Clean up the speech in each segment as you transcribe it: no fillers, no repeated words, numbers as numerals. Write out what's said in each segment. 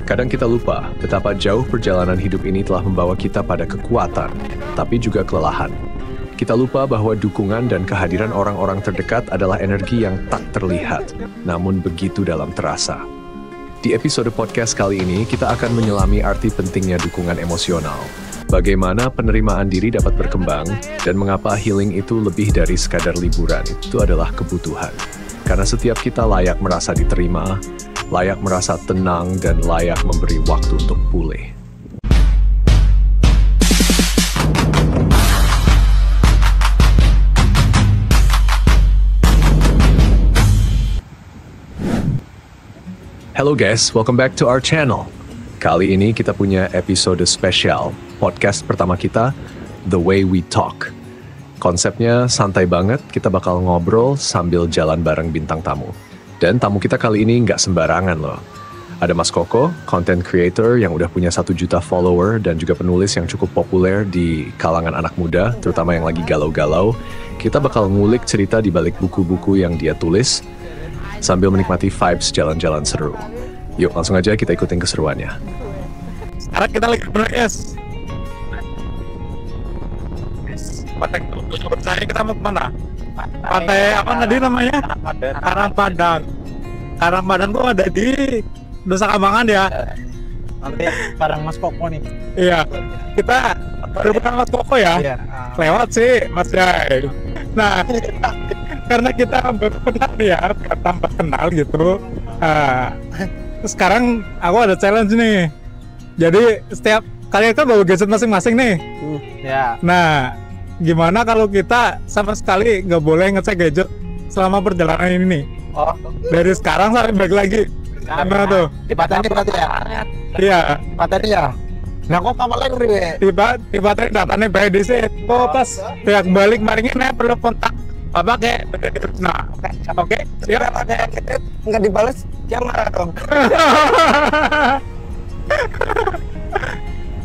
Kadang kita lupa betapa jauh perjalanan hidup ini telah membawa kita pada kekuatan, tapi juga kelelahan. Kita lupa bahwa dukungan dan kehadiran orang-orang terdekat adalah energi yang tak terlihat, namun begitu dalam terasa. Di episode podcast kali ini, kita akan menyelami arti pentingnya dukungan emosional. Bagaimana penerimaan diri dapat berkembang, dan mengapa healing itu lebih dari sekadar liburan, itu adalah kebutuhan. Karena setiap kita layak merasa diterima, layak merasa tenang, dan layak memberi waktu untuk pulih. Hello guys, welcome back to our channel. Kali ini kita punya episode spesial, podcast pertama kita, The Way We Talk. Konsepnya santai banget, kita bakal ngobrol sambil jalan bareng bintang tamu. Dan tamu kita kali ini nggak sembarangan loh. Ada Mas Koko, content creator yang udah punya 1 juta follower dan juga penulis yang cukup populer di kalangan anak muda, terutama yang lagi galau-galau. Kita bakal ngulik cerita di balik buku-buku yang dia tulis, sambil menikmati vibes jalan-jalan seru. Yuk langsung aja kita ikutin keseruannya. Sekarang kita lagi berkes. Pantai kita mau kemana? Pantai apa tadi namanya? Karangpadang. Karangpadang tuh ada di Nusa Kambangan ya. Nanti bareng Mas Koko nih. Iya. Kita berbukan Mas Koko ya. Iya. Lewat sih Mas Jai. Nah, karena kita baru kenal ya, tambah kenal gitu. Sekarang aku ada challenge nih. Jadi setiap kalian kan bawa gadget masing-masing nih. Ya. Nah, gimana kalau kita sama sekali nggak boleh ngecek gadget selama perjalanan ini? Oh. Dari sekarang sampai balik lagi. Gimana tuh? Di Patani berarti ya? Iya. Patani ya? Nah kok kamu lagi riwe? Tiba datanya baik di sini. Oh pas pihak balik maringnya perlu kontak apa kayak? Nah, oke. Siapa ada nggak dibales? Dia marah dong.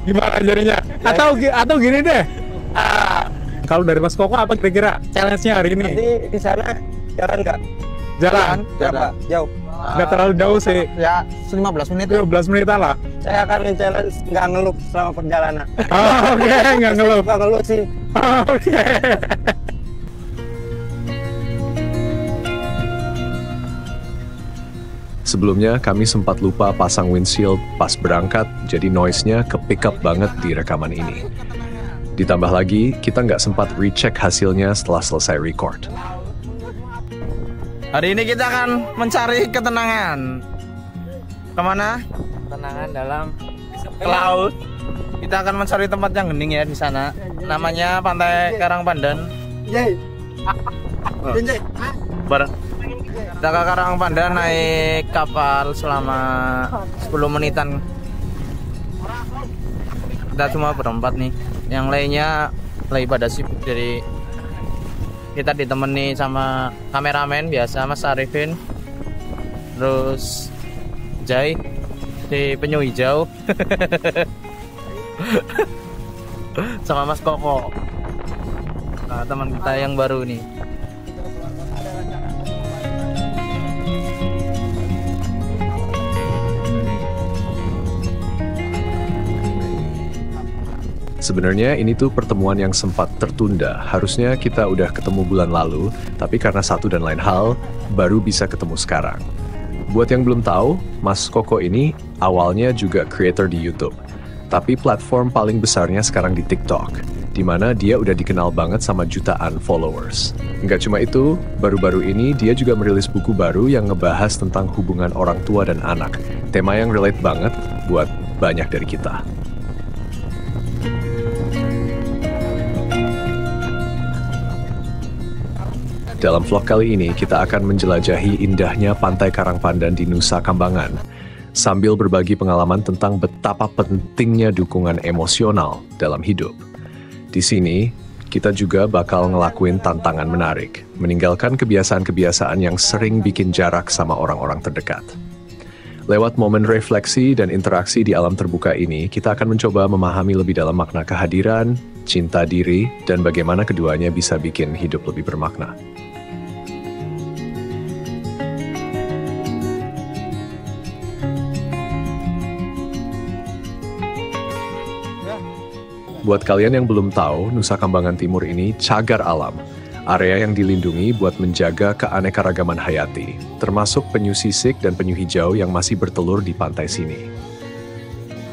Gimana jadinya? Atau gini deh. Kalau dari Mas Koko apa kira-kira challenge-nya hari ini? Nanti di sana jalan nggak? Jalan. Berapa? Jauh. Nggak terlalu jauh sih. Ya 15 menit. 15 menitan lah. Saya akan challenge nggak ngeluh selama perjalanan. Oke, nggak ngeluh. Nggak ngeluh sih. Oke. Sebelumnya kami sempat lupa pasang windshield pas berangkat, jadi noise-nya ke-pick up banget di rekaman ini. Ditambah lagi, kita nggak sempat recheck hasilnya setelah selesai record. Hari ini kita akan mencari ketenangan. Kemana? Ketenangan dalam Ke laut. Kita akan mencari tempat yang hening ya di sana. Namanya Pantai Karangpandan. Jai. Jai. Bareng. Kita ke Karangpandan naik kapal selama 10 menitan. Kita cuma berempat nih. Yang lainnya lagi pada sibuk, jadi kita ditemani sama kameramen biasa Mas Arifin, terus Jai di penyu hijau sama Mas Koko, nah, teman kita yang baru nih. Sebenarnya ini tuh pertemuan yang sempat tertunda. Harusnya kita udah ketemu bulan lalu, tapi karena satu dan lain hal, baru bisa ketemu sekarang. Buat yang belum tahu, Mas Koko ini awalnya juga creator di YouTube. Tapi platform paling besarnya sekarang di TikTok, di mana dia udah dikenal banget sama jutaan followers. Nggak cuma itu, baru-baru ini dia juga merilis buku baru yang ngebahas tentang hubungan orang tua dan anak. Tema yang relate banget buat banyak dari kita. Dalam vlog kali ini, kita akan menjelajahi indahnya Pantai Karangpandan di Nusa Kambangan, sambil berbagi pengalaman tentang betapa pentingnya dukungan emosional dalam hidup. Di sini, kita juga bakal ngelakuin tantangan menarik, meninggalkan kebiasaan-kebiasaan yang sering bikin jarak sama orang-orang terdekat. Lewat momen refleksi dan interaksi di alam terbuka ini, kita akan mencoba memahami lebih dalam makna kehadiran, cinta diri, dan bagaimana keduanya bisa bikin hidup lebih bermakna. buat kalian yang belum tahu, Nusa Kambangan Timur ini cagar alam. Area yang dilindungi buat menjaga keanekaragaman hayati, termasuk penyu sisik dan penyu hijau yang masih bertelur di pantai sini.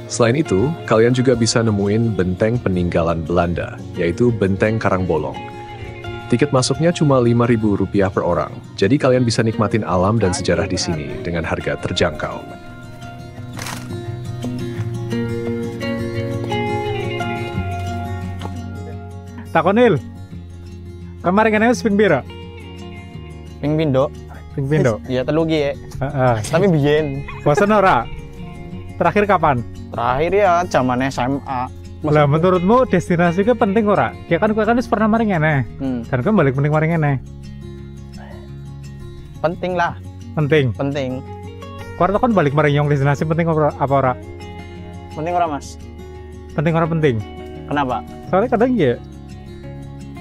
Selain itu, kalian juga bisa nemuin benteng peninggalan Belanda, yaitu Benteng Karangbolong. Tiket masuknya cuma Rp5.000 per orang, jadi kalian bisa nikmatin alam dan sejarah di sini dengan harga terjangkau. Takonil. Kemarin kan ping pira? Ping pindo. Ping pindo. Iya telu ki ya. Heeh. Tapi biyen. Bosen ora? Terakhir kapan? Terakhir ya zaman SMA. Lah menurutmu destinasi ke penting ora? Ya kan kowe kan wis pernah maring ngene. Dan kowe balik mending maring ngene. Penting lah. Penting. Penting. Kuarto kan balik maring yang destinasi penting apa ora? Penting ora Mas? Penting ora penting? Kenapa? Soalnya kadang ya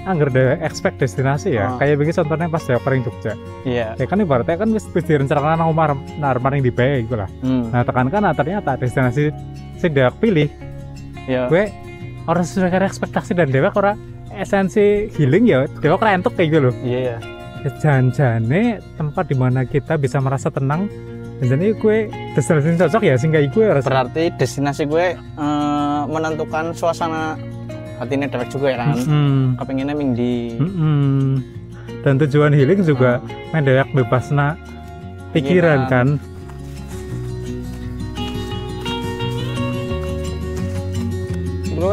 anggar de expect destinasi ya. Oh. Kayak begini contohnya pas Jawa Paring Jogja. Iya. Ya kan ibaratnya kan wis direncanakan nang omah maring di bae iku lah. Nah, tekan kan ternyata destinasi sing dia pilih Iya. gue orang sesuai karo ekspektasi dan dewek ora esensi healing ya dewek ora entuk kayak gitu loh. Iya. Janjane tempat dimana kita bisa merasa tenang dan jadi gue destinasi cocok ya sehingga gue rasa Berarti destinasi gue menentukan suasana hatinya dewek juga ya kan. Kepengennya ming di dan tujuan healing juga mendewek bebasna pikiran kan.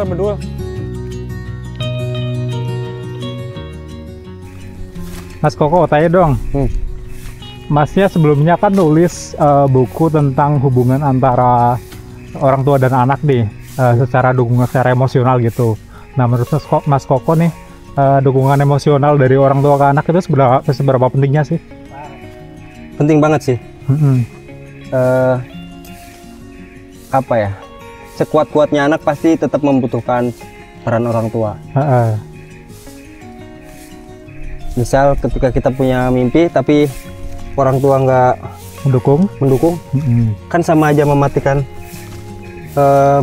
Berdua. Mas Koko tanya dong. Masnya sebelumnya kan nulis buku tentang hubungan antara orang tua dan anak nih, secara dukungan secara emosional gitu. Nah menurut Mas Koko nih, dukungan emosional dari orang tua ke anak itu seberapa pentingnya sih? Penting banget sih. Apa ya? Sekuat-kuatnya anak pasti tetap membutuhkan peran orang tua. Misal ketika kita punya mimpi tapi orang tua nggak mendukung, kan sama aja mematikan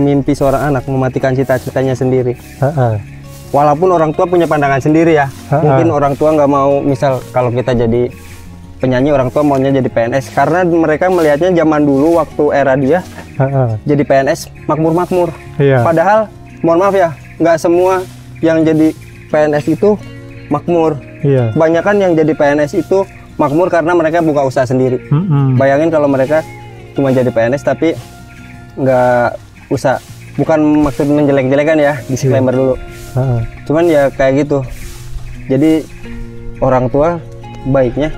mimpi seorang anak, mematikan cita-citanya sendiri. Walaupun orang tua punya pandangan sendiri ya, mungkin orang tua nggak mau, misal kalau kita jadi penyanyi, orang tua maunya jadi PNS karena mereka melihatnya zaman dulu waktu era dia jadi PNS makmur-makmur. Padahal mohon maaf ya, nggak semua yang jadi PNS itu makmur. Kebanyakan yang jadi PNS itu makmur karena mereka buka usaha sendiri. Bayangin kalau mereka cuma jadi PNS tapi nggak usah, bukan maksud menjelek-jelekan ya, disclaimer dulu. Cuman ya kayak gitu. Jadi orang tua baiknya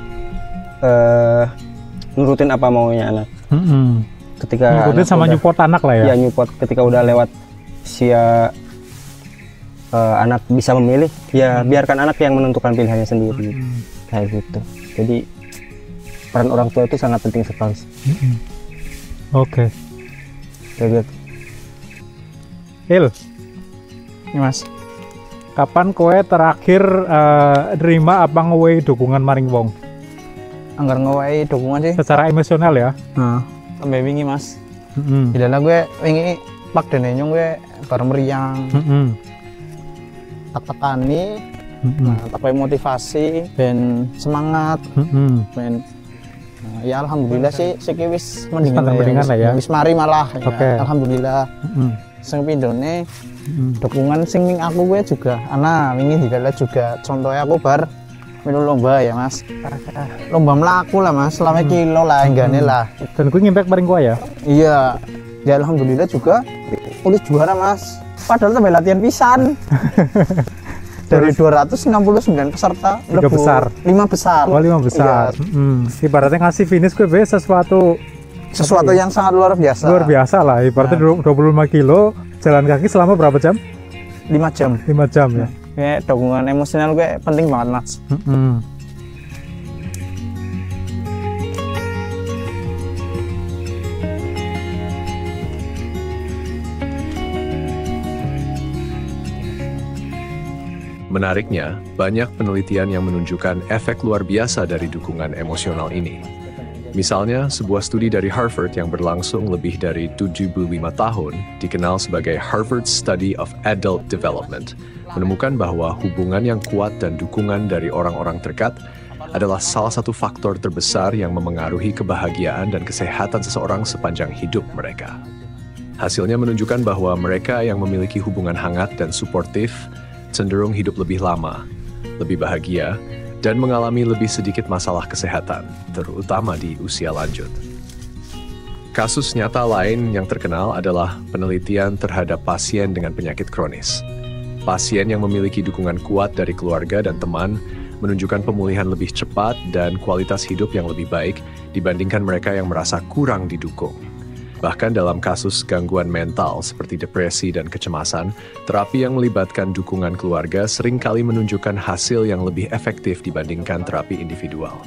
nurutin apa maunya anak. Ketika nurutin sama nyupport anak lah ya. Iya, nyupport ketika udah lewat usia anak bisa memilih, ya biarkan anak yang menentukan pilihannya sendiri. Kayak gitu. Jadi peran orang tua itu sangat penting sekali. Oke. Kayak gitu. Il, Ini Mas. kapan kowe terakhir nerima apa ngewe dukungan maring wong? Anggar ngewahi dukungan sih. Secara emosional ya? Sampai wingi Mas. Bila gue wingi pak dene nyong gue bareng meriang. Tak tekani, tak motivasi, ben semangat, ben ya alhamdulillah sih wis mendingan lah ya. Wis mari malah ya. Okay. Alhamdulillah. Sing pindone dukungan sing ning aku gue juga ana wingi didala juga contohnya aku bar melu lomba ya Mas. Lomba melaku lah Mas, selama kilo lah enggane lah. Dan gue ngimpact bareng gue ya? Iya. Ya alhamdulillah juga udah juara Mas. Padahal sampai latihan pisan. Dari 269 peserta, 3 besar. 5 besar. Oh, 5 besar. Iya. Ibaratnya ngasih finish gue sesuatu Yang sangat luar biasa. Luar biasa lah. Ibaratnya 25 kilo jalan kaki selama berapa jam? 5 jam. 5 jam ya. Ya, dukungan emosional gue penting banget Mas. Menariknya, banyak penelitian yang menunjukkan efek luar biasa dari dukungan emosional ini. Misalnya, sebuah studi dari Harvard yang berlangsung lebih dari 75 tahun, dikenal sebagai Harvard Study of Adult Development, menemukan bahwa hubungan yang kuat dan dukungan dari orang-orang terdekat adalah salah satu faktor terbesar yang memengaruhi kebahagiaan dan kesehatan seseorang sepanjang hidup mereka. Hasilnya menunjukkan bahwa mereka yang memiliki hubungan hangat dan suportif cenderung hidup lebih lama, lebih bahagia, dan mengalami lebih sedikit masalah kesehatan, terutama di usia lanjut. Kasus nyata lain yang terkenal adalah penelitian terhadap pasien dengan penyakit kronis. Pasien yang memiliki dukungan kuat dari keluarga dan teman menunjukkan pemulihan lebih cepat dan kualitas hidup yang lebih baik dibandingkan mereka yang merasa kurang didukung. Bahkan dalam kasus gangguan mental seperti depresi dan kecemasan, terapi yang melibatkan dukungan keluarga seringkali menunjukkan hasil yang lebih efektif dibandingkan terapi individual.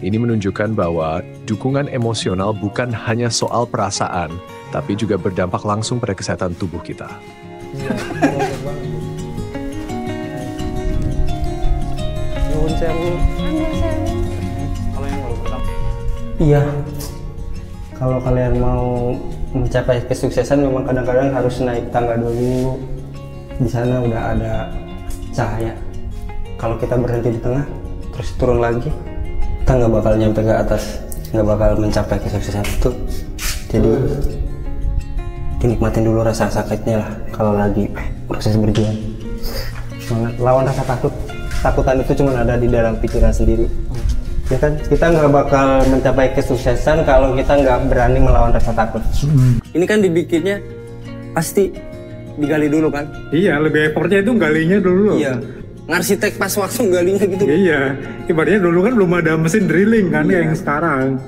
Ini menunjukkan bahwa dukungan emosional bukan hanya soal perasaan, tapi juga berdampak langsung pada kesehatan tubuh kita. Iya. Kalau kalian mau mencapai kesuksesan memang kadang-kadang harus naik tangga dulu. Di sana udah ada cahaya. Kalau kita berhenti di tengah, terus turun lagi, kita nggak bakal nyampe ke atas, nggak bakal mencapai kesuksesan itu. Jadi dinikmatin dulu rasa sakitnya lah kalau lagi proses berjuang. Semangat, lawan rasa takut. Takutan itu cuma ada di dalam pikiran sendiri. Ya kan, kita nggak bakal mencapai kesuksesan kalau kita nggak berani melawan rasa takut. Ini kan dibikinnya pasti digali dulu kan? Iya, lebih effortnya itu galinya dulu. Iya, ngarsitek pas waktu galinya gitu. Iya, ibaratnya dulu kan belum ada mesin drilling kan yang sekarang.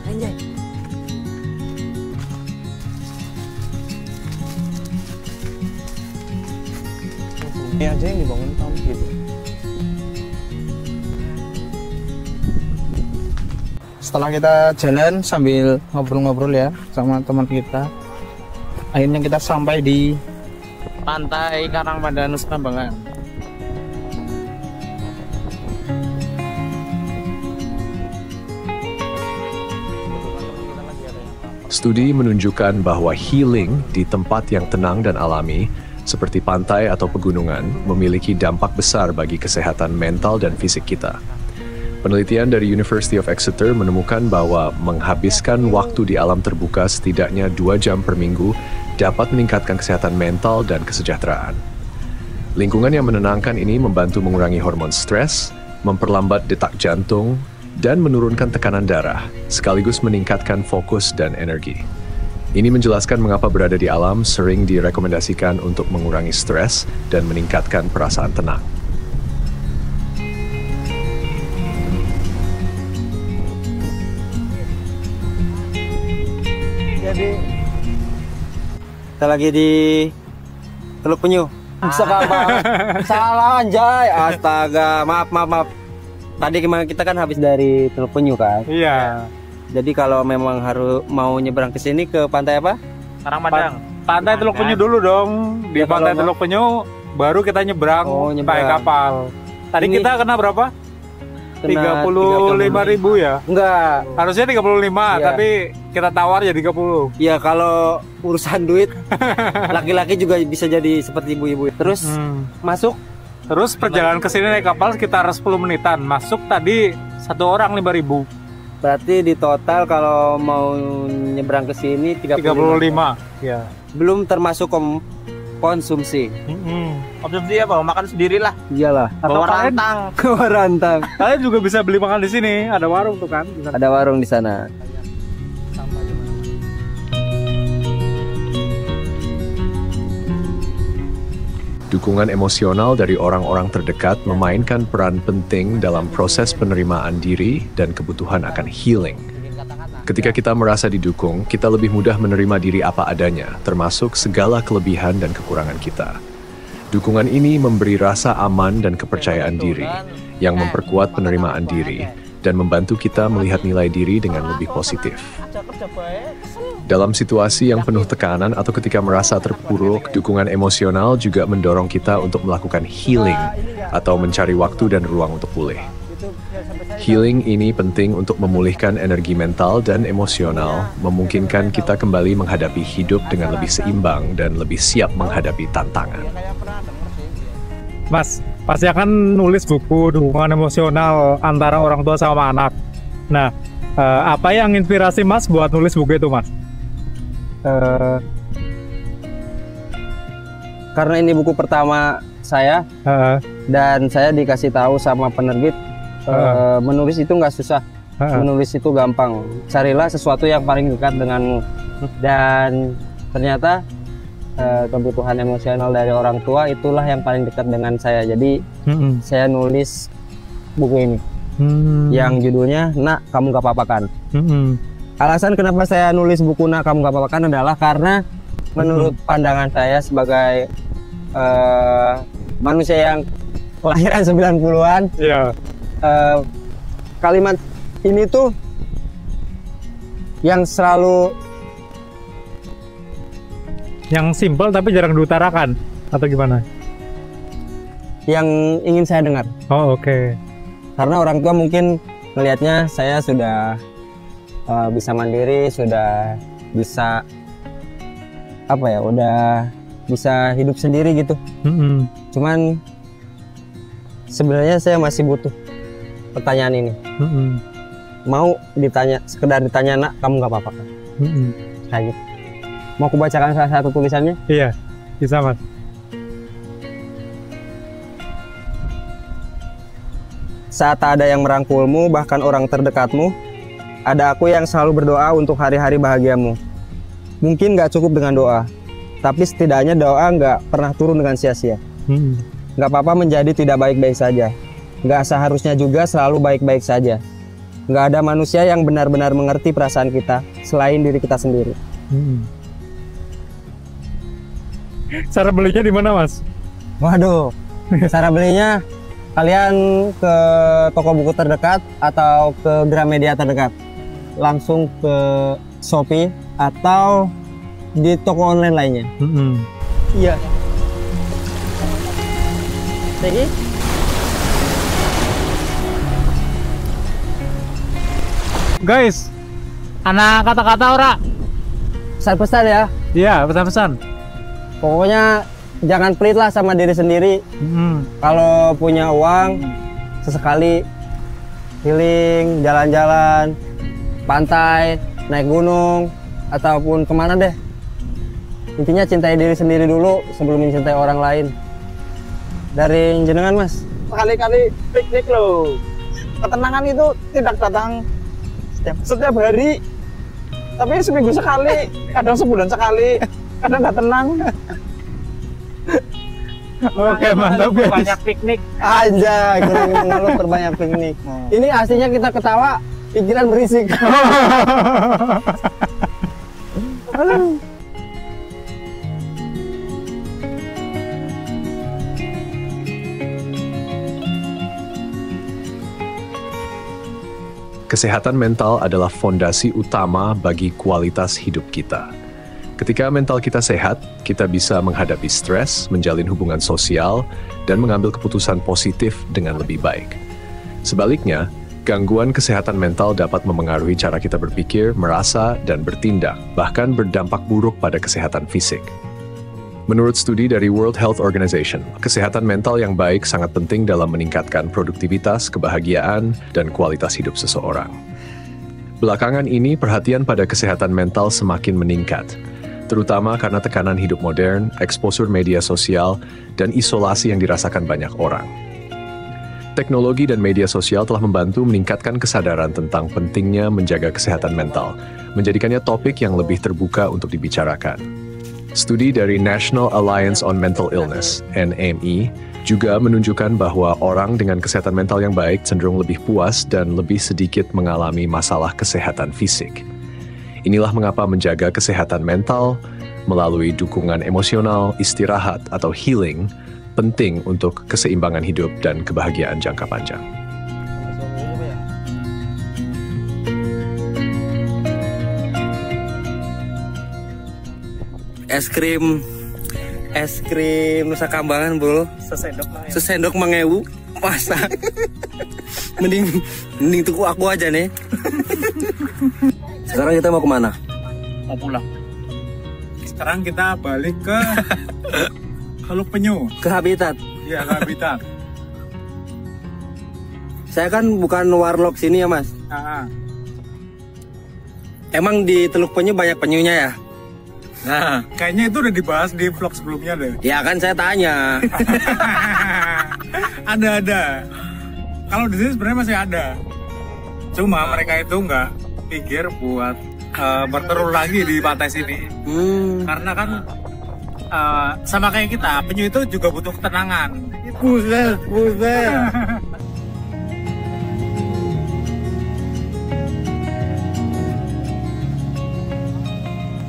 Anjay. Ini aja yang dibangun tahun gitu. Setelah kita jalan sambil ngobrol-ngobrol ya sama teman kita, akhirnya kita sampai di Pantai Karang pada Nusa Kambangan. Studi menunjukkan bahwa healing di tempat yang tenang dan alami, seperti pantai atau pegunungan, memiliki dampak besar bagi kesehatan mental dan fisik kita. Penelitian dari University of Exeter menemukan bahwa menghabiskan waktu di alam terbuka setidaknya 2 jam per minggu dapat meningkatkan kesehatan mental dan kesejahteraan. Lingkungan yang menenangkan ini membantu mengurangi hormon stres, memperlambat detak jantung, dan menurunkan tekanan darah, sekaligus meningkatkan fokus dan energi. Ini menjelaskan mengapa berada di alam sering direkomendasikan untuk mengurangi stres dan meningkatkan perasaan tenang. Jadi kita lagi di Teluk Penyu. Bisa kapal. Salah anjay. Astaga, maaf. Tadi kita kan habis dari Teluk Penyu kan? Iya. Jadi kalau memang harus mau nyebrang ke sini ke pantai apa? Karangpadang. Pantai Teluk Penyu dulu dong. Di Ya, Pantai kalau Teluk Penyu baru kita nyebrang, pakai kapal. Tadi Ini kita kena berapa? Kena 35.000 ya? Enggak. Harusnya 35, Iya. tapi kita tawar jadi 30. Ya kalau urusan duit laki-laki juga bisa jadi seperti ibu-ibu. Terus masuk Terus perjalanan ke sini naik kapal sekitar 10 menitan. Masuk tadi satu orang 5.000. berarti di total kalau mau nyebrang ke sini 35. Ya. Belum termasuk konsumsi. Konsumsi ya bawa makan sendirilah. Iyalah. Bawa rantang. Bawa rantang. Kalian juga bisa beli makan di sini. Ada warung tuh kan. Ada warung di sana. Dukungan emosional dari orang-orang terdekat memainkan peran penting dalam proses penerimaan diri dan kebutuhan akan healing. Ketika kita merasa didukung, kita lebih mudah menerima diri apa adanya, termasuk segala kelebihan dan kekurangan kita. Dukungan ini memberi rasa aman dan kepercayaan diri, yang memperkuat penerimaan diri, dan membantu kita melihat nilai diri dengan lebih positif. Dalam situasi yang penuh tekanan atau ketika merasa terpuruk, dukungan emosional juga mendorong kita untuk melakukan healing atau mencari waktu dan ruang untuk pulih. Healing ini penting untuk memulihkan energi mental dan emosional, memungkinkan kita kembali menghadapi hidup dengan lebih seimbang dan lebih siap menghadapi tantangan. Mas, pasti akan nulis buku dukungan emosional antara orang tua sama anak. Nah, apa yang inspirasi Mas buat nulis buku itu, Mas? Karena ini buku pertama saya, dan saya dikasih tahu sama penerbit, menulis itu nggak susah, menulis itu gampang. Carilah sesuatu yang paling dekat denganmu. Dan ternyata kebutuhan emosional dari orang tua itulah yang paling dekat dengan saya. Jadi saya nulis buku ini, yang judulnya Nak, Kamu Gak Apa-apa Kan. Alasan kenapa saya nulis buku Nak, Kamu Gak Apa-apa Kan adalah karena menurut pandangan saya sebagai manusia yang kelahiran 90-an, kalimat ini tuh yang selalu yang simpel tapi jarang diutarakan atau gimana? Yang ingin saya dengar. Oh, oke. Karena orang tua mungkin melihatnya saya sudah bisa mandiri, sudah bisa udah bisa hidup sendiri gitu. Cuman sebenarnya saya masih butuh pertanyaan ini. Mau ditanya, sekedar ditanya, Nak, kamu gak apa-apa kan? Kayak gitu. Mau aku bacakan salah satu tulisannya? Iya, bisa, Mas. Saat tak ada yang merangkulmu, bahkan orang terdekatmu, ada aku yang selalu berdoa untuk hari-hari bahagiamu. Mungkin gak cukup dengan doa, tapi setidaknya doa gak pernah turun dengan sia-sia. Gak apa-apa menjadi tidak baik-baik saja. Gak seharusnya juga selalu baik-baik saja. Gak ada manusia yang benar-benar mengerti perasaan kita selain diri kita sendiri. Cara belinya di mana, Mas? Waduh, cara belinya kalian ke toko buku terdekat atau ke Gramedia terdekat. Langsung ke Shopee atau di toko online lainnya. Iya. Lagi? Guys, anak kata-kata ora? Pesan-pesan ya. Iya, pesan-pesan. Pokoknya jangan pelit lah sama diri sendiri. Kalau punya uang, sesekali healing, jalan-jalan, pantai, naik gunung, ataupun kemana deh. Intinya cintai diri sendiri dulu sebelum mencintai orang lain. Dari jenengan, Mas? Sekali-kali piknik loh. Ketenangan itu tidak datang setiap hari, tapi seminggu sekali, kadang sebulan sekali, kadang nggak tenang. Oke, mantap, guys. Banyak piknik Aja, kalau berbanyak piknik. Ini aslinya kita ketawa, pikiran berisik. Kesehatan mental adalah fondasi utama bagi kualitas hidup kita. Ketika mental kita sehat, kita bisa menghadapi stres, menjalin hubungan sosial, dan mengambil keputusan positif dengan lebih baik. Sebaliknya, gangguan kesehatan mental dapat memengaruhi cara kita berpikir, merasa, dan bertindak, bahkan berdampak buruk pada kesehatan fisik. Menurut studi dari World Health Organization, kesehatan mental yang baik sangat penting dalam meningkatkan produktivitas, kebahagiaan, dan kualitas hidup seseorang. Belakangan ini, perhatian pada kesehatan mental semakin meningkat, terutama karena tekanan hidup modern, eksposur media sosial, dan isolasi yang dirasakan banyak orang. Teknologi dan media sosial telah membantu meningkatkan kesadaran tentang pentingnya menjaga kesehatan mental, menjadikannya topik yang lebih terbuka untuk dibicarakan. Studi dari National Alliance on Mental Illness, NME, juga menunjukkan bahwa orang dengan kesehatan mental yang baik cenderung lebih puas dan lebih sedikit mengalami masalah kesehatan fisik. Inilah mengapa menjaga kesehatan mental melalui dukungan emosional, istirahat, atau healing penting untuk keseimbangan hidup dan kebahagiaan jangka panjang. Es krim Nusa Kambangan, bro. Sesendok mangewu. Masa. mending tuku aku aja nih. Sekarang kita mau kemana? Mau pulang. Sekarang kita balik ke Teluk Penyu. Ke habitat. Iya, ke habitat. Saya kan bukan warlock sini ya, Mas. Emang di Teluk Penyu banyak penyunya ya? Nah, kayaknya itu udah dibahas di vlog sebelumnya deh. Ya kan saya tanya. Ada. Kalau di sini sebenarnya masih ada. Cuma mereka itu nggak pikir buat bertelur lagi di pantai sini. Karena kan sama kayak kita, penyu itu juga butuh ketenangan. Buset.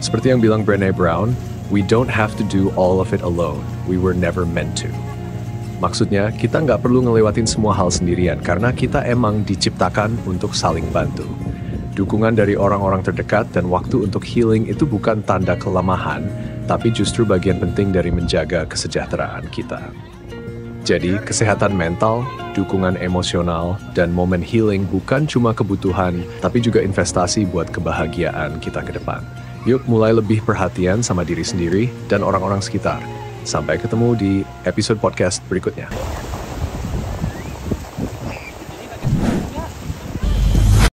Seperti yang bilang Brené Brown, we don't have to do all of it alone. We were never meant to. Maksudnya, kita nggak perlu ngelewatin semua hal sendirian karena kita emang diciptakan untuk saling bantu. Dukungan dari orang-orang terdekat dan waktu untuk healing itu bukan tanda kelemahan, tapi justru bagian penting dari menjaga kesejahteraan kita. Jadi, kesehatan mental, dukungan emosional, dan momen healing bukan cuma kebutuhan, tapi juga investasi buat kebahagiaan kita ke depan. Yuk mulai lebih perhatian sama diri sendiri dan orang-orang sekitar. Sampai ketemu di episode podcast berikutnya.